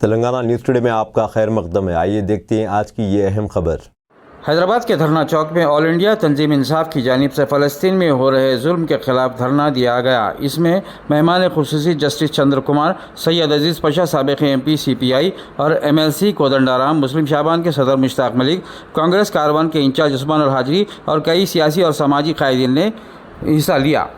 Telangana news today में आपका खैर मकदम है। आइए देखते हैं आज की ये अहम खबर। हैदराबाद के धरना चौक में ऑल इंडिया तंजीम इंसाफ की जानिब से फ़लस्तीन में हो रहे जुल्म के खिलाफ धरना दिया गया। इसमें मेहमान खुसूसी जस्टिस चंद्र कुमार, सैयद अजीज़ पशा साबिक़ MP CPI और MLC कोदंडाराम, मुस्लिम शाबान के सदर मुश्ताक मलिक, कांग्रेस कारवान के इंचार्ज उस्मान अल हाजरी और कई सियासी और समाजी कायदीन ने हिस्सा लिया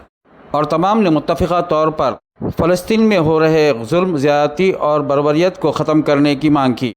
और तमाम ने मुत्तफ़िक़ा तौर पर फ़लस्तीन में हो रहे जुल्म, ज़्यादती और बर्बरियत को ख़त्म करने की मांग की।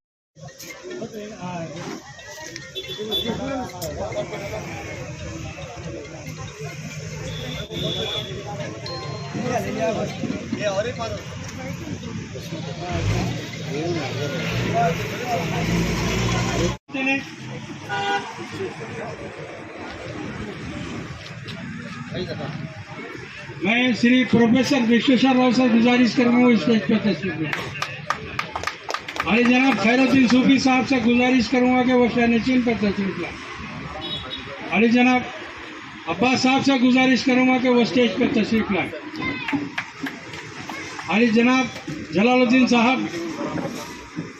मैं श्री प्रोफेसर विश्वेश्वर राव से गुजारिश करूंगा स्टेज पर तशरीफ लें। और जनाब खैरुद्दीन सूफी साहब से गुजारिश करूंगा कि वो शहनशीन पर तशरीफ लाएं। और जनाब अब्बास साहब से गुजारिश करूंगा कि वो स्टेज पर तशरीफ लाएं। और जनाब जलालुद्दीन साहब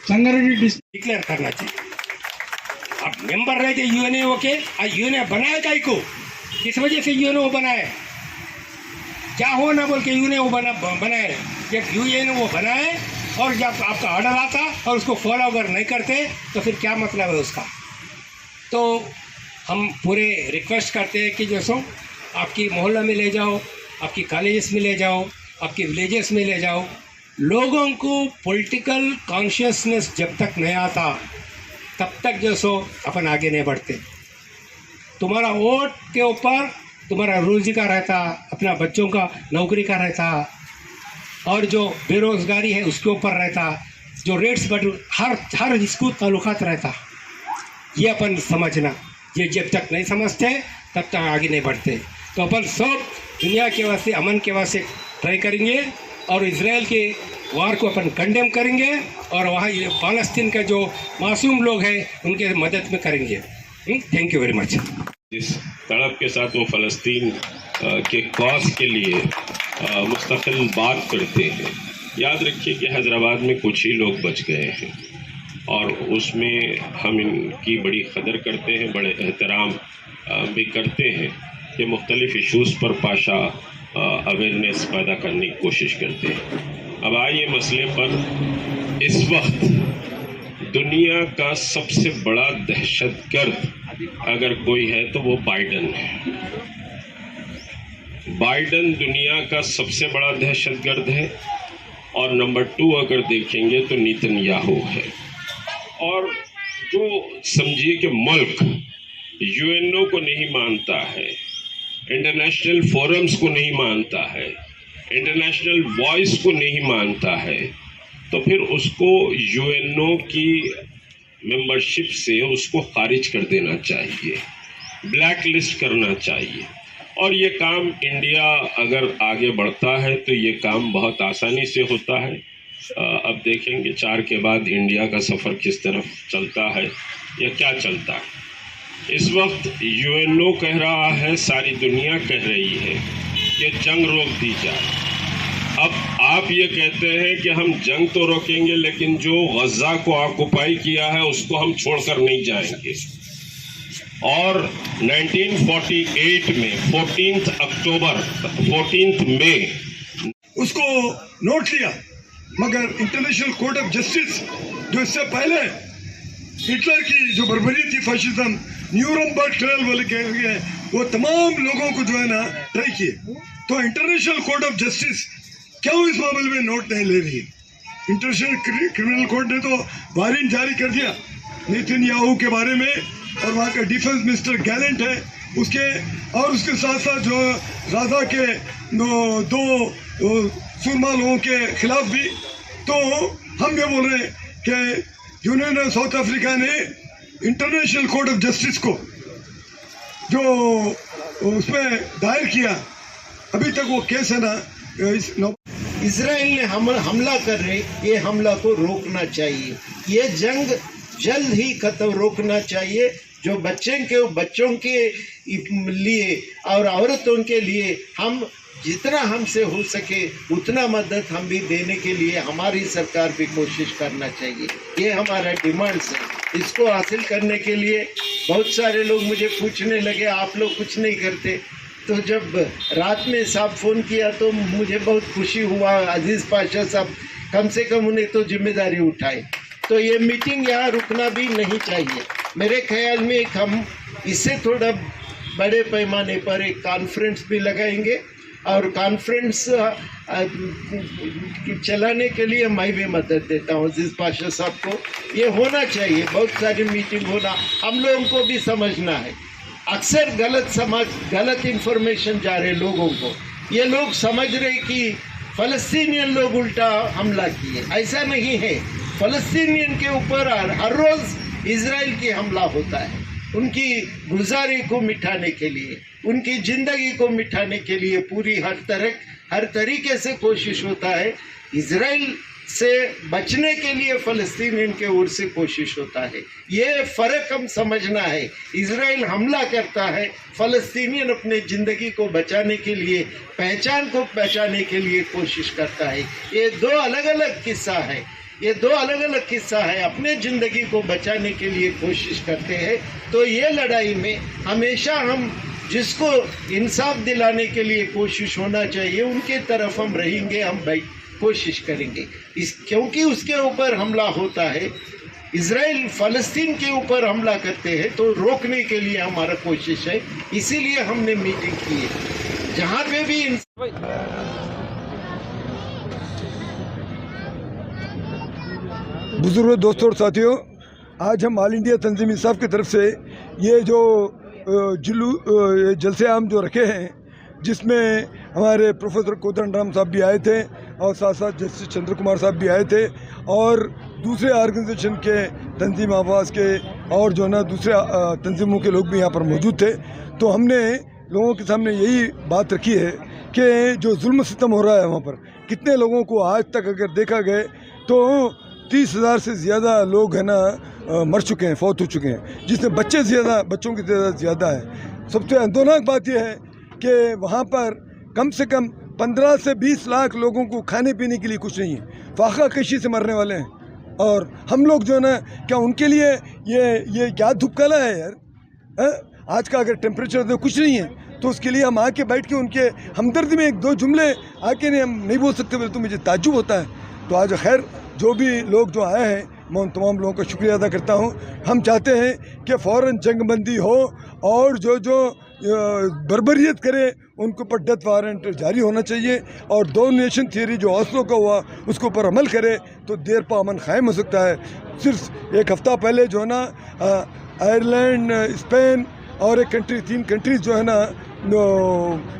संगारेड्डी डिक्लेयर करना चाहिए। अब मेंबर रहे थे UNO के, UNO बनाया काय को, किस वजह से UNO बनाए, क्या हो ना बोल के UNO बनाए। जब UNO बनाए और जब आपका ऑर्डर आता और उसको फॉलो अगर नहीं करते तो फिर क्या मतलब है उसका। तो हम पूरे रिक्वेस्ट करते हैं कि जैसो आपकी मोहल्ला में ले जाओ, आपकी कॉलेजेस में ले जाओ, आपकी विलेजेस में ले जाओ। लोगों को पॉलिटिकल कॉन्शियसनेस जब तक नहीं आता तब तक जैसो अपन आगे नहीं बढ़ते। तुम्हारा वोट के ऊपर तुम्हारा रोजी का रहता, अपना बच्चों का नौकरी का रहता, और जो बेरोजगारी है उसके ऊपर रहता, जो रेट्स बढ़ हर इसको ताल्लुकात रहता। ये अपन समझना, ये जब तक नहीं समझते तब तक आगे नहीं बढ़ते। तो अपन सब दुनिया के वास्ते, अमन के वास्ते ट्राई करेंगे और इजराइल के वार को अपन कंडेम करेंगे और वहाँ ये फ़लस्तीन का जो मासूम लोग हैं उनके मदद में करेंगे। Thank you very much. इस तड़प के साथ वो फ़लस्तीन के कॉज के लिए मुस्तकिल बात करते हैं। याद रखिए कि हैदराबाद में कुछ ही लोग बच गए हैं और उसमें हम इनकी बड़ी कदर करते हैं, बड़े एहतराम भी करते हैं कि मुख्तलिफ़ इशूज़ पर पाशा अवेयरनेस पैदा करने की कोशिश करते हैं। अब आइए मसले पर। इस वक्त दुनिया का सबसे बड़ा दहशतगर्द अगर कोई है तो वो बाइडन है। बाइडन दुनिया का सबसे बड़ा दहशतगर्द है और नंबर 2 अगर देखेंगे तो नेतन्याहू है। और जो समझिए कि मुल्क UNO को नहीं मानता है, इंटरनेशनल फोरम्स को नहीं मानता है, इंटरनेशनल वॉइस को नहीं मानता है, तो फिर उसको UNO की मेंबरशिप से उसको खारिज कर देना चाहिए, ब्लैक लिस्ट करना चाहिए। और ये काम इंडिया अगर आगे बढ़ता है तो ये काम बहुत आसानी से होता है। अब देखेंगे 4 के बाद इंडिया का सफ़र किस तरफ चलता है या क्या चलता है। इस वक्त UNO कह रहा है, सारी दुनिया कह रही है कि जंग रोक दी जाए। अब आप ये कहते हैं कि हम जंग तो रोकेंगे लेकिन जो गज़ा को ऑक्युपाई किया है उसको हम छोड़कर नहीं जाएंगे। और 1948 में 14 मई उसको नोट लिया, मगर इंटरनेशनल कोर्ट ऑफ जस्टिस जो इससे पहले हिटलर की जो बर्बरी थी, फाशिज्म, न्यूरमबर्ग ट्रायल वाले कह गए, वो तमाम लोगों को जो है ना ट्राई किए। तो इंटरनेशनल कोर्ट ऑफ जस्टिस क्यों इस मामले में नोट नहीं ले रही है? इंटरनेशनल क्रिमिनल कोर्ट ने तो वारंट जारी कर दिया नेतन्याहू के बारे में, और वहाँ का डिफेंस मिनिस्टर गैलेंट है उसके, और उसके साथ साथ जो गाजा के 2 सुरमा लोगों के खिलाफ भी। तो हम ये बोल रहे हैं कि यूनियन साउथ अफ्रीका ने इंटरनेशनल कोर्ट ऑफ जस्टिस को जो उसमें दायर किया, अभी तक वो केस है ना, इजराइल ने हमला कर रहे, ये हमला को रोकना चाहिए। ये जंग जल्द ही खत्म रोकना चाहिए। जो बच्चों के लिए और औरतों के लिए हम जितना हमसे हो सके उतना मदद हम भी देने के लिए हमारी सरकार भी कोशिश करना चाहिए। ये हमारा डिमांड्स है। इसको हासिल करने के लिए बहुत सारे लोग मुझे पूछने लगे आप लोग कुछ नहीं करते। तो जब रात में साहब फ़ोन किया तो मुझे बहुत खुशी हुआ। अजीज़ पाशा साहब कम से कम उन्हें तो जिम्मेदारी उठाई। तो ये मीटिंग यहाँ रुकना भी नहीं चाहिए। मेरे ख्याल में हम इससे थोड़ा बड़े पैमाने पर एक कॉन्फ्रेंस भी लगाएंगे और कॉन्फ्रेंस चलाने के लिए मैं भी मदद देता हूँ अजीज़ पाशा साहब को। ये होना चाहिए, बहुत सारी मीटिंग होना, हम लोगों को भी समझना है। अक्सर गलत इंफॉर्मेशन जा रहे लोगों को। ये लोग समझ रहे कि फ़लस्तीनियन लोग उल्टा हमला किए, ऐसा नहीं है। फ़लस्तीनियन के ऊपर हर रोज़ इजराइल की हमला होता है। उनकी गुजारी को मिटाने के लिए, उनकी ज़िंदगी को मिटाने के लिए पूरी हर तरीके से कोशिश होता है। इजराइल से बचने के लिए फ़लस्तीनियन के ओर से कोशिश होता है। ये फ़र्क हम समझना है। इजराइल हमला करता है, फ़लस्तीनियन अपने ज़िंदगी को बचाने के लिए, पहचान को बचाने के लिए कोशिश करता है। ये दो अलग अलग किस्सा है। ये दो अलग अलग किस्सा है। अपने ज़िंदगी को बचाने के लिए कोशिश करते हैं। तो ये लड़ाई में हमेशा हम जिसको इंसाफ दिलाने के लिए कोशिश होना चाहिए उनके तरफ हम रहेंगे, हम कोशिश करेंगे। क्योंकि उसके ऊपर हमला होता है, इजराइल फ़लस्तीन के ऊपर हमला करते हैं, तो रोकने के लिए हमारा कोशिश है। इसीलिए हमने मीटिंग की है। जहाँ पे भी बुजुर्ग दोस्तों और साथियों, आज हम ऑल इंडिया तंजीम इंसाफ की तरफ से ये जो जलसे आम जो रखे हैं, जिसमें हमारे प्रोफेसर कोदंड राम साहब भी आए थे और साथ साथ जस्टिस चंद्र कुमार साहब भी आए थे और दूसरे ऑर्गेनाइजेशन के तंजीम आवाज़ के और जो ना दूसरे तंजीमों के लोग भी यहाँ पर मौजूद थे। तो हमने लोगों के सामने यही बात रखी है कि जो जुल्म सितम हो रहा है वहाँ पर, कितने लोगों को आज तक अगर देखा गए तो 30,000 से ज़्यादा लोग है ना मर चुके हैं, फौत हो चुके हैं, जिसमें बच्चों की ज़्यादा है। सबसे अंदोनाक बात यह है कि वहाँ पर कम से कम 15 से 20 लाख लोगों को खाने पीने के लिए कुछ नहीं है। फाका कशी से मरने वाले हैं और हम लोग जो है ना, क्या उनके लिए ये क्या धुपकाला है यार। आज का अगर टेम्परेचर तो कुछ नहीं है तो उसके लिए हम आके बैठ के उनके हमदर्दी में एक दो जुमले आके नहीं बोल सकते बोले तो मुझे ताज्जुब होता है। तो आज खैर जो भी लोग जो आए हैं मैं उन तमाम लोगों का शुक्रिया अदा करता हूँ। हम चाहते हैं कि फ़ौरन जंगबंदी हो और जो बर्बरियत करे उनके ऊपर डेथ वारंट जारी होना चाहिए और 2 नेशन थियरी जो ओस्लो का हुआ उसके ऊपर अमल करे तो देर पा अमन क़ायम हो सकता है। सिर्फ एक हफ़्ता पहले जो है ना आयरलैंड, स्पेन और एक कंट्री, 3 कंट्रीज़ जो है ना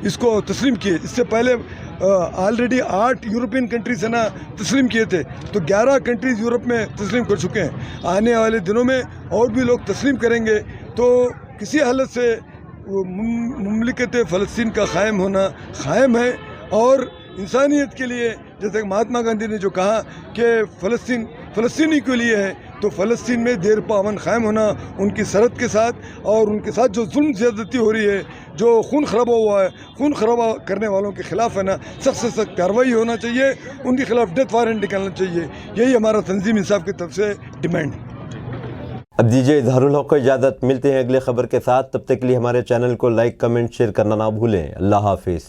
इसको तस्लीम किए। इससे पहले ऑलरेडी 8 यूरोपियन कंट्रीज़ है ना तस्लीम किए थे, तो 11 कंट्रीज़ यूरोप में तस्लीम कर चुके हैं। आने वाले दिनों में और भी लोग तस्लीम करेंगे। तो किसी हालत से मुमलिकत फ़लस्तीन का क़ायम होना क़ायम है और इंसानियत के लिए, जैसे महात्मा गांधी ने जो कहा कि फ़लस्तीनी के लिए है, तो फ़लस्तीन में देर पा अमन क़ायम होना उनकी सरहद के साथ और उनके साथ जो जुल्म ज़्यादती हो रही है, जो खून खराबा हुआ है, खून खराबा करने वालों के ख़िलाफ़ है ना सख्त से सख्त कार्रवाई होना चाहिए, उनके ख़िलाफ़ डेथ वारंट निकालना चाहिए। यही हमारा तंजीम इंसाफ की तरफ से डिमांड है। अब दीजिए इजहारुल हक को इजाज़त। मिलते हैं अगले खबर के साथ, तब तक के लिए हमारे चैनल को लाइक, कमेंट, शेयर करना ना भूलें। अल्लाह हाफिज़।